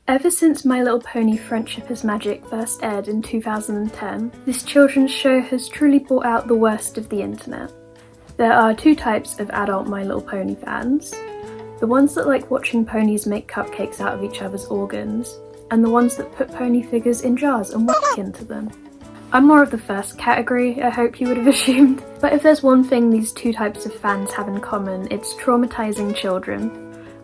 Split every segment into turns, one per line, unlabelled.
Ever since My Little Pony Friendship is Magic first aired in 2010, this children's show has truly brought out the worst of the internet. There are two types of adult My Little Pony fans. The ones that like watching ponies make cupcakes out of each other's organs, and the ones that put pony figures in jars and whack into them. I'm more of the first category, I hope you would have assumed. But if there's one thing these two types of fans have in common, it's traumatizing children.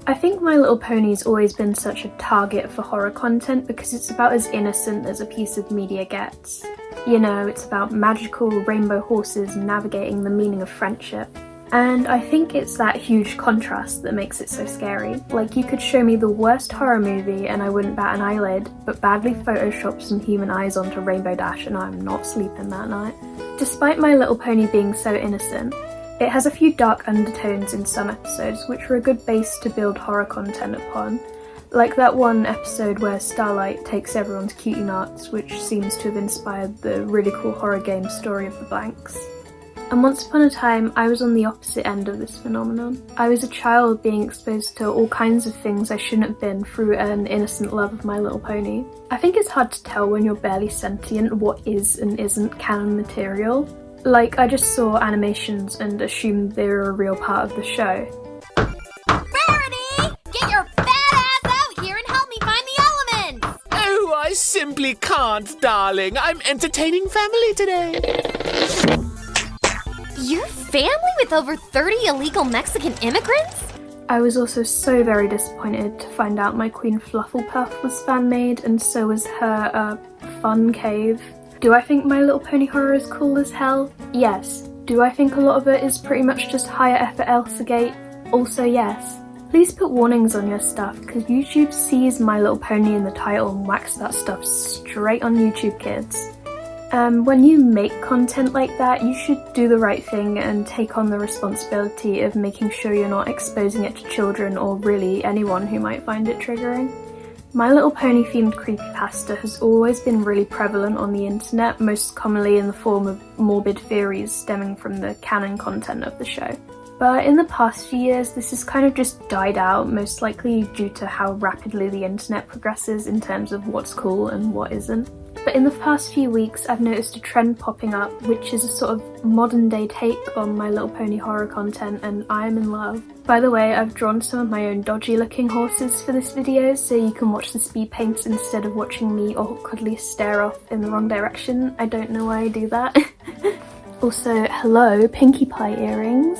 I think My Little Pony's always been such a target for horror content because it's about as innocent as a piece of media gets. You know, it's about magical rainbow horses navigating the meaning of friendship. And I think it's that huge contrast that makes it so scary. Like, you could show me the worst horror movie and I wouldn't bat an eyelid, but badly Photoshop some human eyes onto Rainbow Dash and I'm not sleeping that night. Despite My Little Pony being so innocent, it has a few dark undertones in some episodes, which are a good base to build horror content upon. Like that one episode where Starlight takes everyone to Cutie Marks, which seems to have inspired the really cool horror game Story of the Blanks. And once upon a time, I was on the opposite end of this phenomenon. I was a child being exposed to all kinds of things I shouldn't have been through an innocent love of My Little Pony. I think it's hard to tell when you're barely sentient what is and isn't canon material. Like, I just saw animations and assumed they were a real part of the show.
Rarity! Get your fat ass out here and help me find the elements!
Oh, I simply can't, darling. I'm entertaining family today.
Your family with over 30 illegal Mexican immigrants?
I was also so very disappointed to find out my Queen Flufflepuff was fan-made, and so was her, fun cave. Do I think My Little Pony horror is cool as hell? Yes. Do I think a lot of it is pretty much just higher effort Elsagate? Also yes. Please put warnings on your stuff, because YouTube sees My Little Pony in the title and whacks that stuff straight on YouTube Kids. When you make content like that, you should do the right thing and take on the responsibility of making sure you're not exposing it to children or really anyone who might find it triggering. My Little Pony themed creepypasta has always been really prevalent on the internet, most commonly in the form of morbid theories stemming from the canon content of the show. But in the past few years, this has kind of just died out, most likely due to how rapidly the internet progresses in terms of what's cool and what isn't. But in the past few weeks, I've noticed a trend popping up, which is a sort of modern day take on My Little Pony horror content, and I am in love. By the way, I've drawn some of my own dodgy looking horses for this video, so you can watch the speed paints instead of watching me awkwardly stare off in the wrong direction. I don't know why I do that. Also, hello, Pinkie Pie earrings.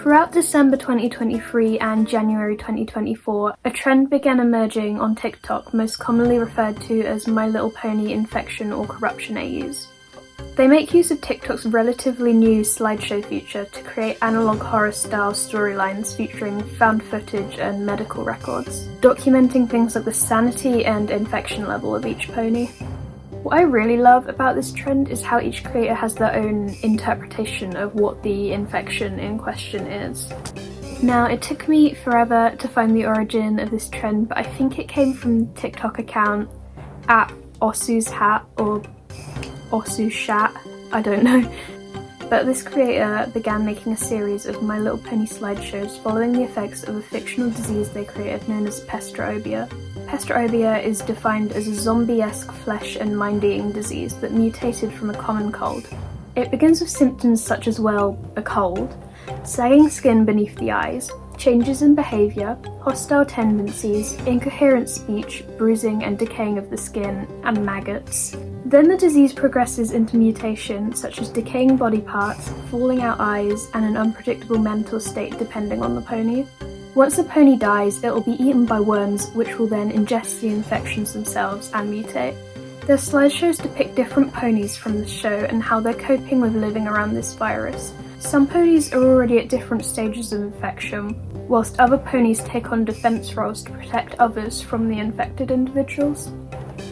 Throughout December 2023 and January 2024, a trend began emerging on TikTok, most commonly referred to as My Little Pony infection or corruption AUs. They make use of TikTok's relatively new slideshow feature to create analog horror-style storylines featuring found footage and medical records, documenting things like the sanity and infection level of each pony. What I really love about this trend is how each creator has their own interpretation of what the infection in question is. Now, it took me forever to find the origin of this trend, but I think it came from the TikTok account at Osu's Hat or Osu's Shat, I don't know. But this creator began making a series of My Little Pony slideshows following the effects of a fictional disease they created known as Pestrophobia. Pestrophobia is defined as a zombie-esque flesh and mind-eating disease that mutated from a common cold. It begins with symptoms such as, well, a cold, sagging skin beneath the eyes, changes in behaviour, hostile tendencies, incoherent speech, bruising and decaying of the skin, and maggots. Then the disease progresses into mutation, such as decaying body parts, falling out eyes, and an unpredictable mental state depending on the pony. Once the pony dies, it will be eaten by worms, which will then ingest the infections themselves and mutate. Their slideshows depict different ponies from the show and how they're coping with living around this virus. Some ponies are already at different stages of infection, whilst other ponies take on defense roles to protect others from the infected individuals.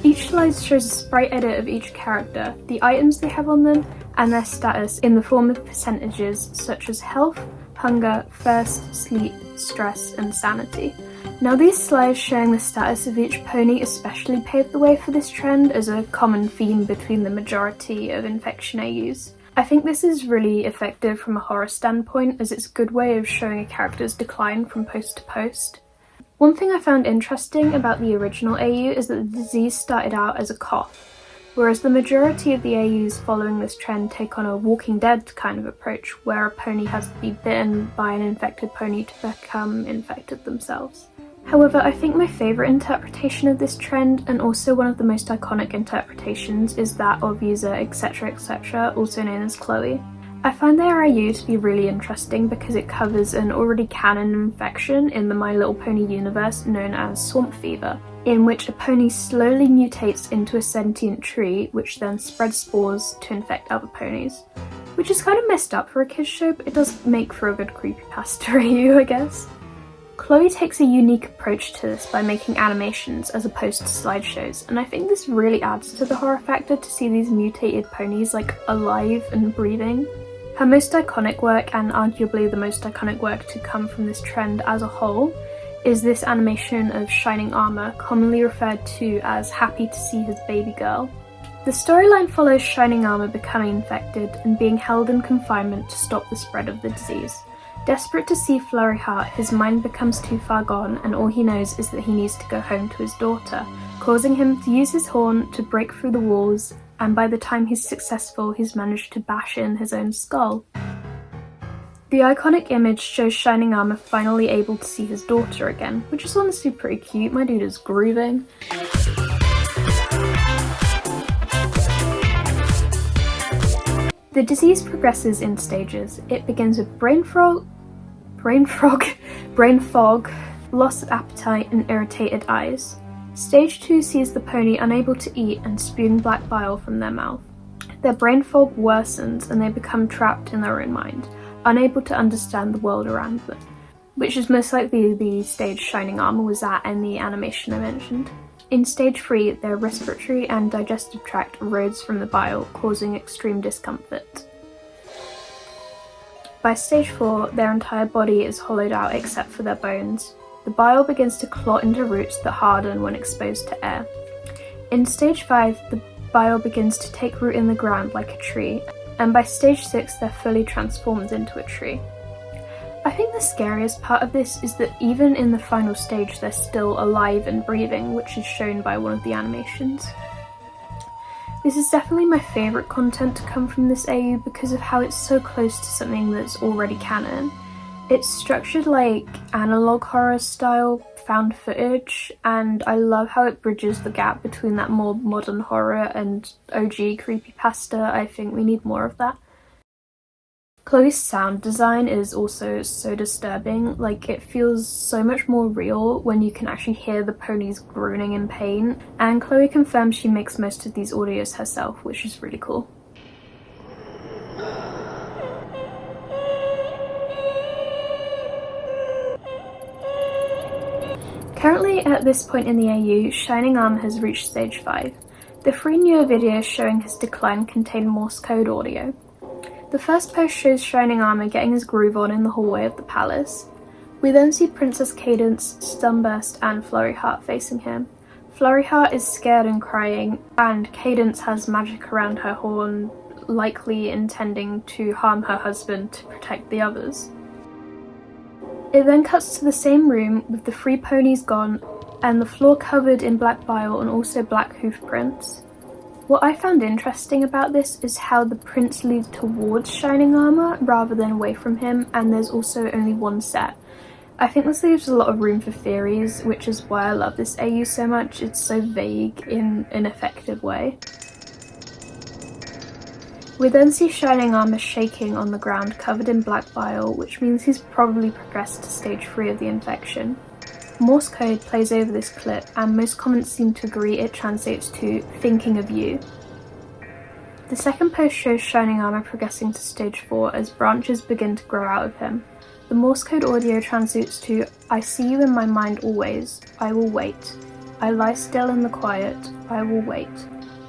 Each slide shows a sprite edit of each character, the items they have on them, and their status in the form of percentages such as health, hunger, thirst, sleep, stress, and sanity. Now these slides showing the status of each pony especially paved the way for this trend as a common theme between the majority of infection AUs. I think this is really effective from a horror standpoint, as it's a good way of showing a character's decline from post to post. One thing I found interesting about the original AU is that the disease started out as a cough, whereas the majority of the AUs following this trend take on a Walking Dead kind of approach, where a pony has to be bitten by an infected pony to become infected themselves. However, I think my favourite interpretation of this trend, and also one of the most iconic interpretations, is that of user etc, also known as Chloe. I find their IU to be really interesting because it covers an already canon infection in the My Little Pony universe known as swamp fever, in which a pony slowly mutates into a sentient tree which then spreads spores to infect other ponies. Which is kind of messed up for a kids show, but it does make for a good creepypasta AU, I guess. Chloe takes a unique approach to this by making animations as opposed to slideshows, and I think this really adds to the horror factor to see these mutated ponies like alive and breathing. Her most iconic work, and arguably the most iconic work to come from this trend as a whole, is this animation of Shining Armor, commonly referred to as Happy to See His Baby Girl. The storyline follows Shining Armor becoming infected and being held in confinement to stop the spread of the disease. Desperate to see Flurry Heart, his mind becomes too far gone and all he knows is that he needs to go home to his daughter, causing him to use his horn to break through the walls, and by the time he's successful, he's managed to bash in his own skull. The iconic image shows Shining Armor finally able to see his daughter again, which is honestly pretty cute. My dude is grooving. The disease progresses in stages. It begins with brain fog, loss of appetite, and irritated eyes. Stage 2 sees the pony unable to eat and spewing black bile from their mouth. Their brain fog worsens and they become trapped in their own mind, unable to understand the world around them, which is most likely the stage Shining Armor was at in the animation I mentioned. In stage 3, their respiratory and digestive tract erodes from the bile, causing extreme discomfort. By stage 4, their entire body is hollowed out except for their bones. The bile begins to clot into roots that harden when exposed to air. In stage 5, the bile begins to take root in the ground like a tree, and by stage 6 they're fully transformed into a tree. I think the scariest part of this is that even in the final stage they're still alive and breathing, which is shown by one of the animations. This is definitely my favourite content to come from this AU because of how it's so close to something that's already canon. It's structured like analog horror style found footage, and I love how it bridges the gap between that more modern horror and OG creepypasta. I think we need more of that. Chloe's sound design is also so disturbing, like it feels so much more real when you can actually hear the ponies groaning in pain, and Chloe confirms she makes most of these audios herself, which is really cool. Currently, at this point in the AU, Shining Armor has reached stage 5. The 3 newer videos showing his decline contain Morse code audio. The first post shows Shining Armor getting his groove on in the hallway of the palace. We then see Princess Cadance, Stunburst, and Flurry Heart facing him. Flurry Heart is scared and crying, and Cadance has magic around her horn, likely intending to harm her husband to protect the others. It then cuts to the same room with the 3 ponies gone and the floor covered in black bile and also black hoof prints. What I found interesting about this is how the prints lead towards Shining Armor rather than away from him, and there's also only one set. I think this leaves a lot of room for theories, which is why I love this AU so much. It's so vague in an effective way. We then see Shining Armor shaking on the ground covered in black bile, which means he's probably progressed to stage 3 of the infection. Morse code plays over this clip, and most comments seem to agree it translates to "thinking of you." The second post shows Shining Armor progressing to stage 4 as branches begin to grow out of him. The Morse code audio translates to, I see you in my mind always, I will wait. I lie still in the quiet, I will wait.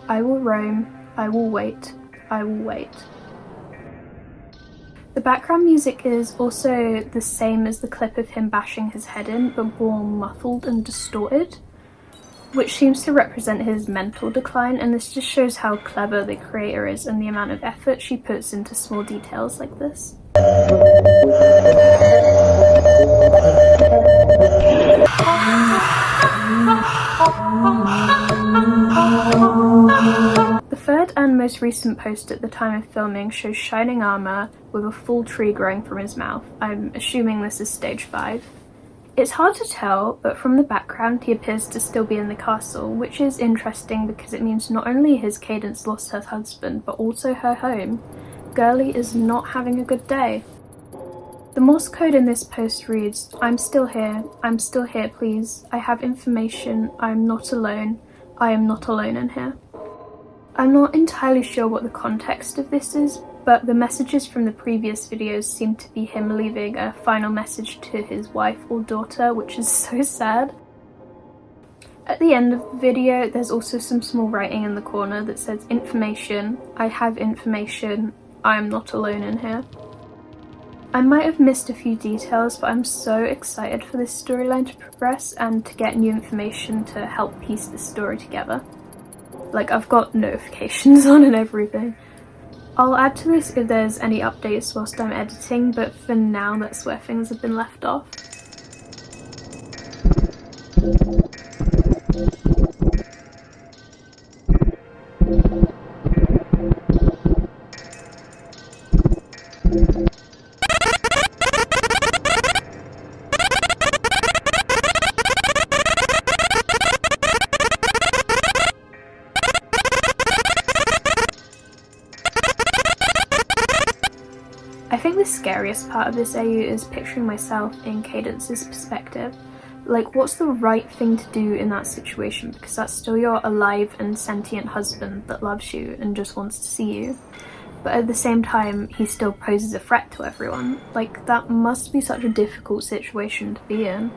I will roam, I will wait, I will wait. The background music is also the same as the clip of him bashing his head in, but more muffled and distorted, which seems to represent his mental decline, and this just shows how clever the creator is and the amount of effort she puts into small details like this. The third and most recent post at the time of filming shows shining armor with a full tree growing from his mouth. I'm assuming this is stage 5. It's hard to tell, but from the background he appears to still be in the castle, which is interesting because it means not only has Cadance lost her husband, but also her home. Girlie is not having a good day. The Morse code in this post reads, I'm still here please, I have information, I am not alone in here. I'm not entirely sure what the context of this is, but the messages from the previous videos seem to be him leaving a final message to his wife or daughter, which is so sad. At the end of the video, there's also some small writing in the corner that says information, I have information, I am not alone in here. I might have missed a few details, but I'm so excited for this storyline to progress and to get new information to help piece the story together. Like, I've got notifications on and everything. I'll add to this if there's any updates whilst I'm editing, but for now that's where things have been left off. I think the scariest part of this AU is picturing myself in Cadance's perspective. Like, what's the right thing to do in that situation, because that's still your alive and sentient husband that loves you and just wants to see you. But at the same time, he still poses a threat to everyone. Like, that must be such a difficult situation to be in.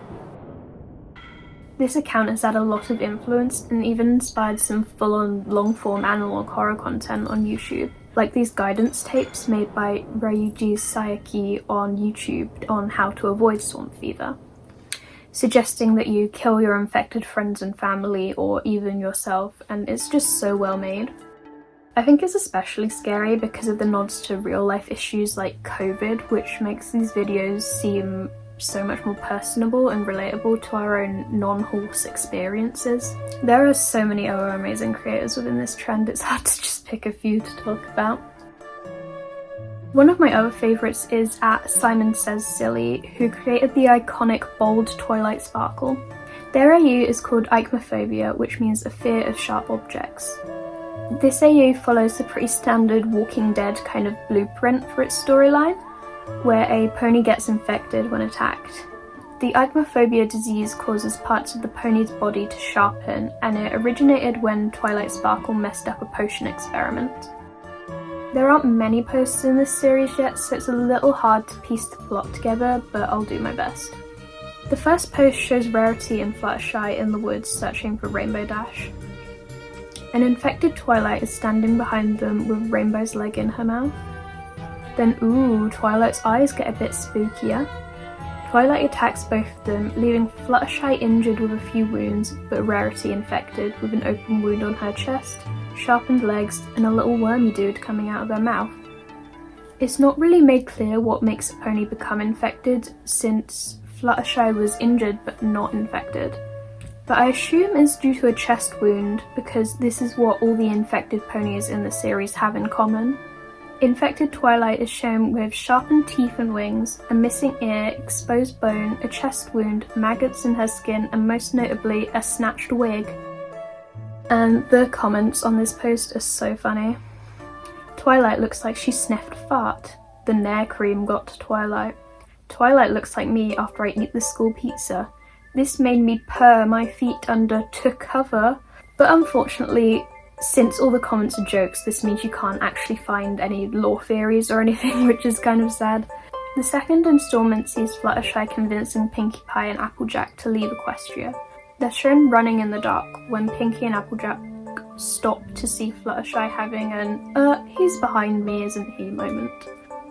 This account has had a lot of influence and even inspired some full-on long-form analog horror content on YouTube. Like these guidance tapes made by Ryuji Sayaki on YouTube on how to avoid swamp fever, suggesting that you kill your infected friends and family or even yourself, and it's just so well made. I think it's especially scary because of the nods to real life issues like COVID, which makes these videos seem so much more personable and relatable to our own non-horse experiences. There are so many other amazing creators within this trend, it's hard to just pick a few to talk about. One of my other favourites is at Simon Says Silly, who created the iconic bold Twilight Sparkle. Their AU is called Ichnophobia, which means a fear of sharp objects. This AU follows the pretty standard Walking Dead kind of blueprint for its storyline, where a pony gets infected when attacked. The Ichnophobia disease causes parts of the pony's body to sharpen, and it originated when Twilight Sparkle messed up a potion experiment. There aren't many posts in this series yet, so it's a little hard to piece the plot together, but I'll do my best. The first post shows Rarity and Fluttershy in the woods searching for Rainbow Dash. An infected Twilight is standing behind them with Rainbow's leg in her mouth. Then Twilight's eyes get a bit spookier. Twilight attacks both of them, leaving Fluttershy injured with a few wounds, but Rarity infected with an open wound on her chest, sharpened legs, and a little wormy dude coming out of her mouth. It's not really made clear what makes a pony become infected, since Fluttershy was injured but not infected. But I assume it's due to a chest wound, because this is what all the infected ponies in the series have in common. Infected Twilight is shown with sharpened teeth and wings, a missing ear, exposed bone, a chest wound, maggots in her skin, and most notably, a snatched wig. And the comments on this post are so funny. Twilight looks like she sniffed a fart. The Nair cream got to Twilight. Twilight looks like me after I eat the school pizza. This made me purr my feet under to cover. But unfortunately, since all the comments are jokes, this means you can't actually find any lore theories or anything, which is kind of sad. The second instalment sees Fluttershy convincing Pinkie Pie and Applejack to leave Equestria. They're shown running in the dark when Pinkie and Applejack stop to see Fluttershy having an he's behind me isn't he moment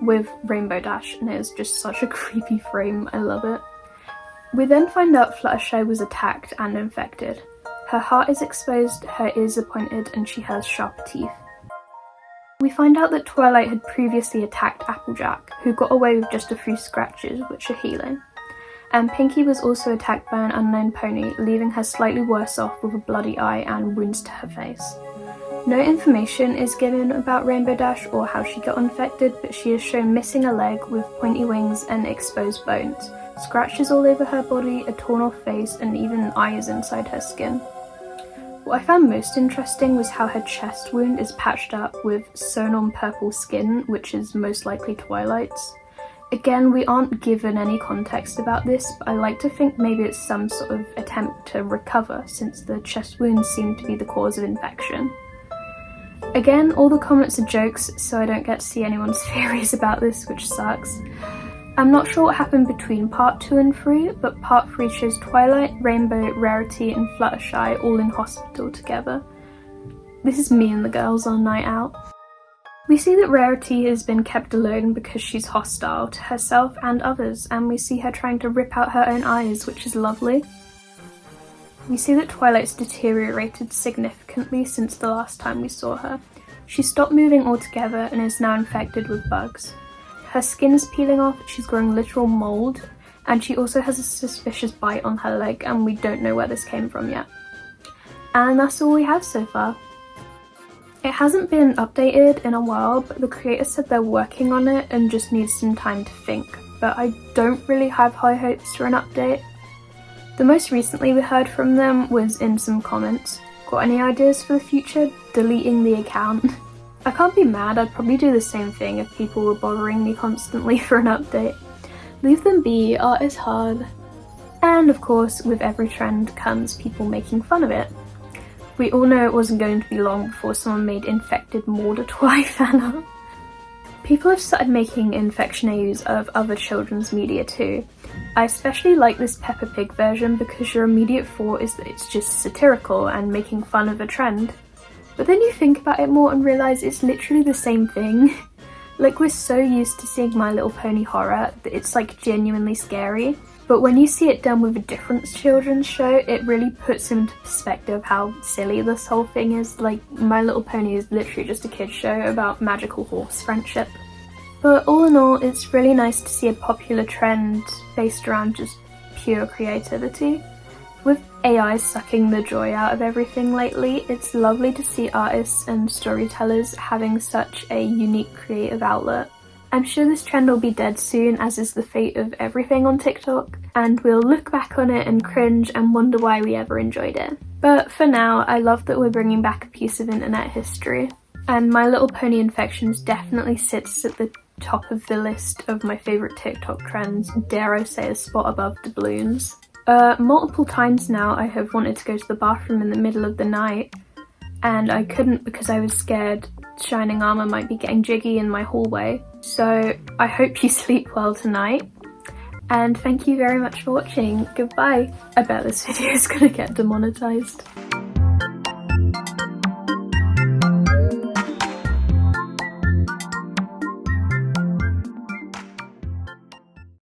with Rainbow Dash, and it is just such a creepy frame, I love it. We then find out Fluttershy was attacked and infected. Her heart is exposed, her ears are pointed, and she has sharp teeth. We find out that Twilight had previously attacked Applejack, who got away with just a few scratches, which are healing. And Pinkie was also attacked by an unknown pony, leaving her slightly worse off with a bloody eye and wounds to her face. No information is given about Rainbow Dash or how she got infected, but she is shown missing a leg with pointy wings and exposed bones, scratches all over her body, a torn off face, and even eyes inside her skin. What I found most interesting was how her chest wound is patched up with sewn on purple skin, which is most likely Twilight's. Again, we aren't given any context about this, but I like to think maybe it's some sort of attempt to recover, since the chest wounds seem to be the cause of infection. Again, all the comments are jokes, so I don't get to see anyone's theories about this, which sucks. I'm not sure what happened between part 2 and 3, but part 3 shows Twilight, Rainbow, Rarity and Fluttershy all in hospital together. This is me and the girls on night out. We see that Rarity has been kept alone because she's hostile to herself and others, and we see her trying to rip out her own eyes, which is lovely. We see that Twilight's deteriorated significantly since the last time we saw her. She stopped moving altogether and is now infected with bugs. Her skin's peeling off, she's growing literal mould, and she also has a suspicious bite on her leg, and we don't know where this came from yet. And that's all we have so far. It hasn't been updated in a while, but the creator said they're working on it and just need some time to think, but I don't really have high hopes for an update. The most recently we heard from them was in some comments. Got any ideas for the future? Deleting the account. I can't be mad, I'd probably do the same thing if people were bothering me constantly for an update. Leave them be, art is hard. And of course, with every trend comes people making fun of it. We all know it wasn't going to be long before someone made infected Mordor fan art. People have started making infectionaeus of other children's media too. I especially like this Peppa Pig version because your immediate thought is that it's just satirical and making fun of a trend. But then you think about it more and realise it's literally the same thing. Like, we're so used to seeing My Little Pony horror that it's like genuinely scary. But when you see it done with a different children's show, it really puts into perspective how silly this whole thing is. Like, My Little Pony is literally just a kid's show about magical horse friendship. But all in all, it's really nice to see a popular trend based around just pure creativity. With AI sucking the joy out of everything lately, it's lovely to see artists and storytellers having such a unique creative outlet. I'm sure this trend will be dead soon, as is the fate of everything on TikTok, and we'll look back on it and cringe and wonder why we ever enjoyed it. But for now, I love that we're bringing back a piece of internet history, and My Little Pony Infections definitely sits at the top of the list of my favourite TikTok trends, dare I say a spot above doubloons. Multiple times now I have wanted to go to the bathroom in the middle of the night, and I couldn't because I was scared Shining Armour might be getting jiggy in my hallway. So I hope you sleep well tonight, and thank you very much for watching. Goodbye. I bet this video is gonna get demonetized.